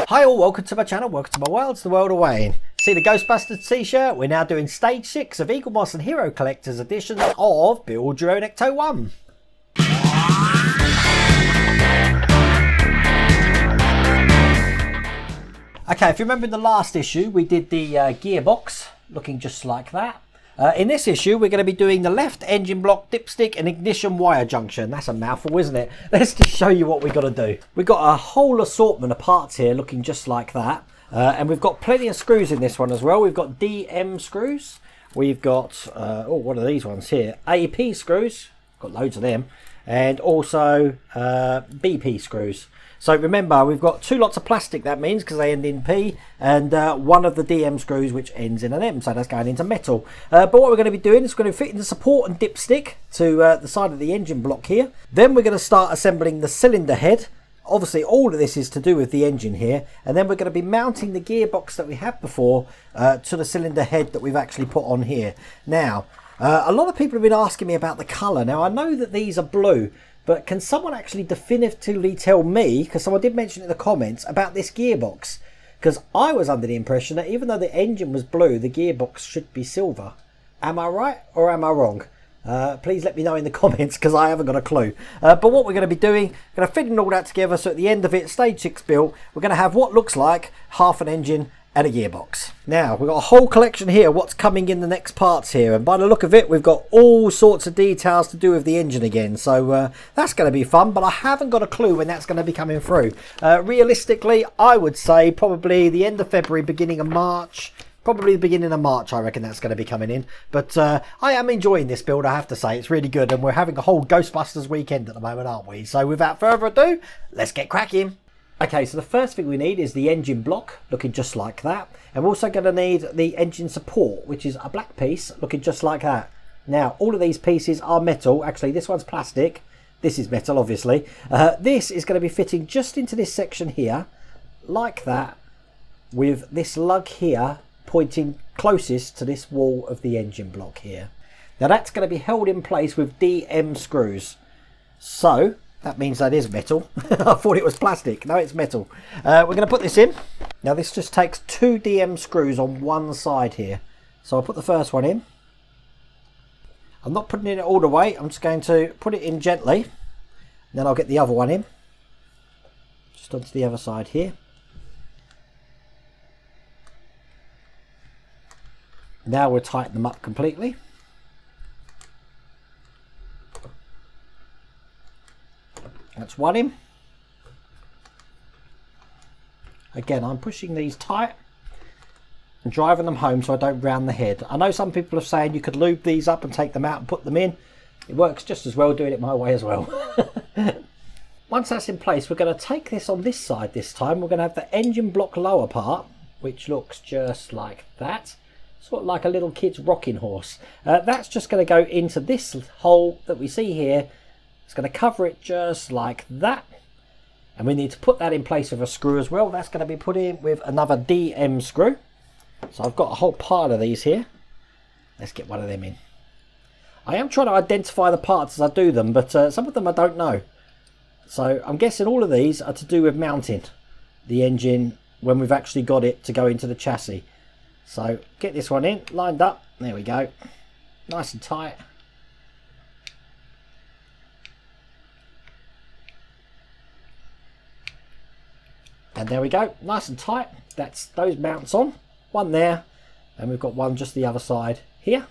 Hi all, welcome to my channel, welcome to my worlds, the world of Wayne. See the Ghostbusters t-shirt? We're now doing stage 6 of Eagle Moss and Hero Collector's edition of Build Your Own Ecto-1. Okay, if you remember in the last issue, we did the gearbox, looking just like that. In this issue, we're going to be doing the left engine block, dipstick and ignition wire junction. That's a mouthful, isn't it? Let's just show you what we've got to do. We've got a whole assortment of parts here looking just like that. And we've got plenty of screws in this one as well. We've got DM screws. We've got, what are these ones here? AP screws. Got loads of them. And also BP screws. So remember, we've got 2 lots of plastic, that means, because they end in P, and 1 of the DM screws which ends in an M, so that's going into metal. But what we're going to be doing is we're going to fit in the support and dipstick to the side of the engine block here. Then we're going to start assembling the cylinder head. Obviously, all of this is to do with the engine here, and then we're going to be mounting the gearbox that we had before to the cylinder head that we've actually put on here. Now, a lot of people have been asking me about the colour. Now, I know that these are blue, but can someone actually definitively tell me, because someone did mention it in the comments, about this gearbox? Because I was under the impression that even though the engine was blue, the gearbox should be silver. Am I right or am I wrong? Please let me know in the comments, because I haven't got a clue. But what we're going to be doing, we're going to fit all that together, so at the end of it, stage 6 build, we're going to have what looks like half an engine and a gearbox. Now, we've got a whole collection here, what's coming in the next parts here, and by the look of it, we've got all sorts of details to do with the engine again, so that's going to be fun, but I haven't got a clue when that's going to be coming through. Realistically, I would say probably the end of February, beginning of March. Probably the beginning of March, I reckon that's going to be coming in. But I am enjoying this build, I have to say. It's really good, and we're having a whole Ghostbusters weekend at the moment, aren't we? So without further ado, let's get cracking. Okay, so the first thing we need is the engine block, looking just like that. And we're also going to need the engine support, which is a black piece, looking just like that. Now, all of these pieces are metal. Actually, this one's plastic. This is metal, obviously. This is going to be fitting just into this section here, like that, with this lug here pointing closest to this wall of the engine block here. Now, that's going to be held in place with DM screws. So that means that is metal. I thought it was plastic. No, it's metal. We're going to put this in. Now, this just takes 2 DM screws on one side here. So I'll put the first one in. I'm not putting it all the way. I'm just going to put it in gently. Then I'll get the other one in. Just onto the other side here. Now we'll tighten them up completely. That's one in. Again, I'm pushing these tight and driving them home so I don't round the head. I know some people are saying you could lube these up and take them out and put them in. It works just as well doing it my way as well. Once that's in place, we're going to take this on this side this time. We're going to have the engine block lower part, which looks just like that. Sort of like a little kid's rocking horse. That's just going to go into this hole that we see here. It's going to cover it just like that. And we need to put that in place with a screw as well. That's going to be put in with another DM screw. So I've got a whole pile of these here. Let's get one of them in. I am trying to identify the parts as I do them, but some of them I don't know. So I'm guessing all of these are to do with mounting the engine when we've actually got it to go into the chassis. So get this one in, lined up. There we go. Nice and tight. And there we go, nice and tight. That's those mounts on. One there, and we've got one just the other side here.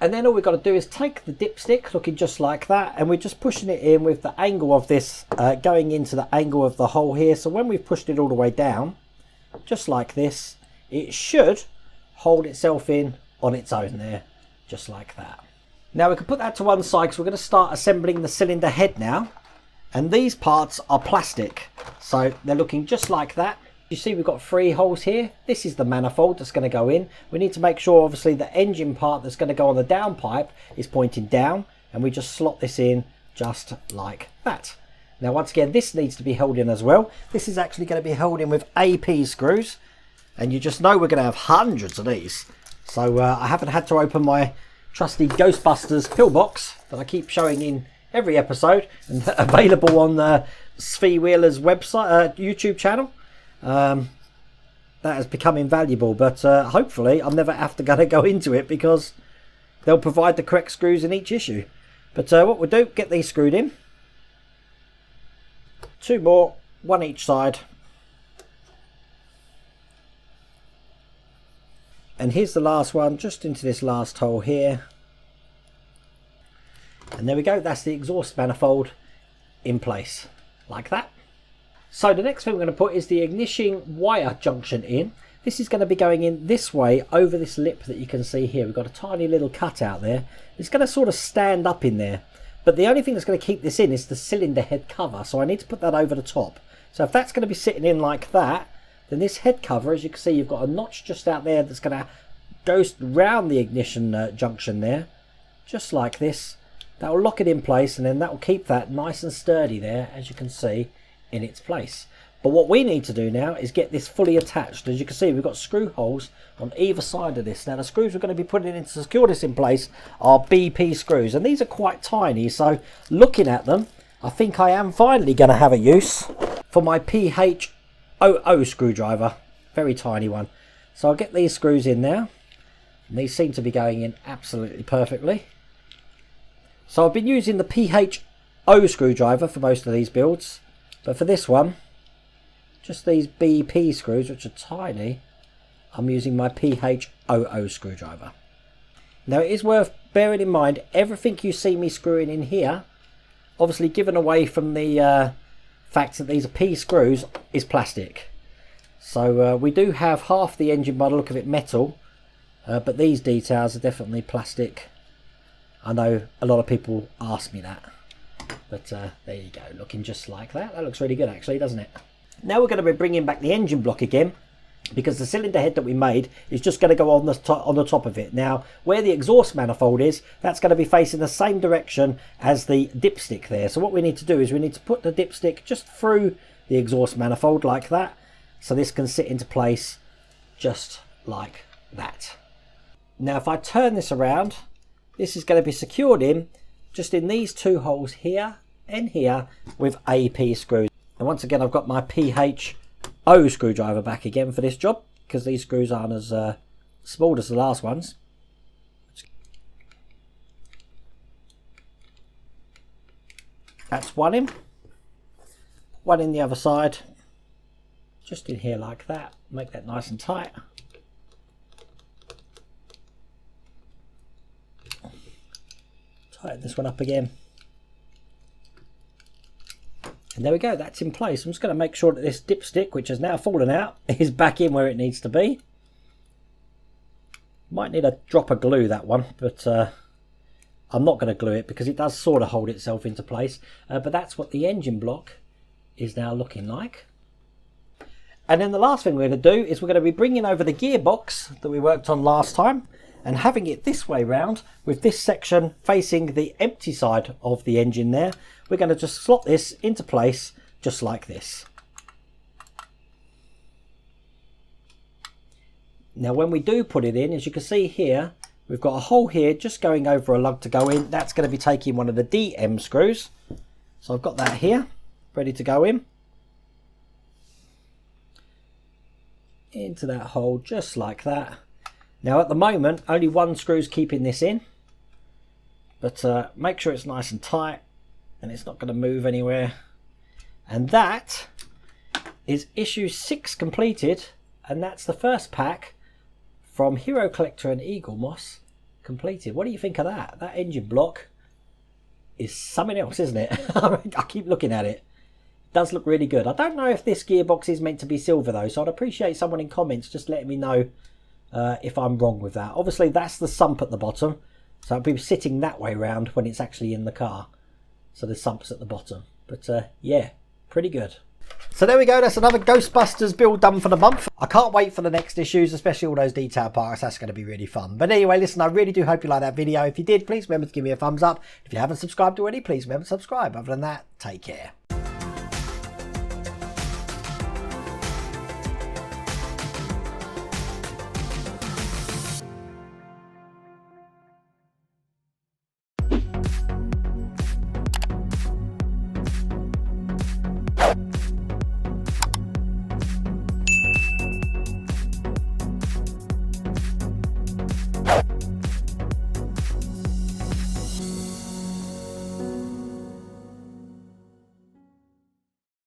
And then all we've got to do is take the dipstick, looking just like that, and we're just pushing it in with the angle of this going into the angle of the hole here. So when we've pushed it all the way down, just like this, it should hold itself in on its own there, just like that. Now we can put that to one side because we're going to start assembling the cylinder head now. And these parts are plastic, so they're looking just like that. You see we've got 3 holes here. This is the manifold that's going to go in. We need to make sure obviously the engine part that's going to go on the downpipe is pointing down, and we just slot this in just like that. Now once again, this needs to be held in as well. This is actually going to be held in with AP screws, and you just know we're going to have hundreds of these. So I haven't had to open my trusty Ghostbusters pillbox that I keep showing in every episode, and available on the Svi Wheeler's website, YouTube channel. that has become invaluable, but hopefully I'm never have to go into it because they'll provide the correct screws in each issue. But what we'll do, get these screwed in. 2 more, 1 each side. And here's the last one, just into this last hole here. And there we go, that's the exhaust manifold in place, like that. So the next thing we're going to put is the ignition wire junction in. This is going to be going in this way over this lip that you can see here. We've got a tiny little cut out there. It's going to sort of stand up in there. But the only thing that's going to keep this in is the cylinder head cover. So I need to put that over the top. So if that's going to be sitting in like that, then this head cover, as you can see, you've got a notch just out there that's going to go round the ignition junction there. Just like this. That will lock it in place, and then that will keep that nice and sturdy there, as you can see, in its place. But what we need to do now is get this fully attached. As you can see, we've got screw holes on either side of this. Now the screws we're going to be putting in to secure this in place are BP screws, and these are quite tiny, so looking at them, I think I am finally going to have a use for my PH00 screwdriver. Very tiny one. So I'll get these screws in now, and these seem to be going in absolutely perfectly. So I've been using the PH00 screwdriver for most of these builds, but for this one, just these BP screws, which are tiny, I'm using my PH00 screwdriver. Now it is worth bearing in mind, everything you see me screwing in here, obviously given away from the fact that these are P screws, is plastic. So we do have half the engine by the look of it metal, but these details are definitely plastic. I know a lot of people ask me that, but there you go, looking just like that. That looks really good actually, doesn't it? Now we're going to be bringing back the engine block again, because the cylinder head that we made is just going to go on the top of it. Now where the exhaust manifold is, that's going to be facing the same direction as the dipstick there. So what we need to do is we need to put the dipstick just through the exhaust manifold like that, so this can sit into place just like that. Now if I turn this around, this is going to be secured in just in these 2 holes here and here with AP screws. And once again, I've got my PH00 screwdriver back again for this job, because these screws aren't as small as the last ones. That's one in the other side, just in here like that. Make that nice and tight. Tighten this one up again. And there we go, that's in place. I'm just going to make sure that this dipstick, which has now fallen out, is back in where it needs to be. Might need a drop of glue, that one, but I'm not going to glue it because it does sort of hold itself into place. But that's what the engine block is now looking like. And then the last thing we're going to do is we're going to be bringing over the gearbox that we worked on last time and having it this way round, with this section facing the empty side of the engine there. We're going to just slot this into place just like this. Now when we do put it in, as you can see here, we've got a hole here just going over a lug to go in. That's going to be taking one of the DM screws. So I've got that here ready to go in. Into that hole just like that. Now at the moment only one screw's keeping this in, but make sure it's nice and tight and it's not going to move anywhere. And that is issue 6 completed, and that's the first pack from Hero Collector and Eagle Moss completed. What do you think of that? That engine block is something else, isn't it? I keep looking at it. It does look really good. I don't know if this gearbox is meant to be silver though, so I'd appreciate someone in comments just letting me know if I'm wrong with that. Obviously that's the sump at the bottom, so I'll be sitting that way round when it's actually in the car. So the sump's at the bottom. But yeah, pretty good. So there we go, that's another Ghostbusters build done for the month. I can't wait for the next issues, especially all those detail parts. That's going to be really fun. But anyway, listen, I really do hope you liked that video. If you did, please remember to give me a thumbs up. If you haven't subscribed already, please remember to subscribe. Other than that, take care.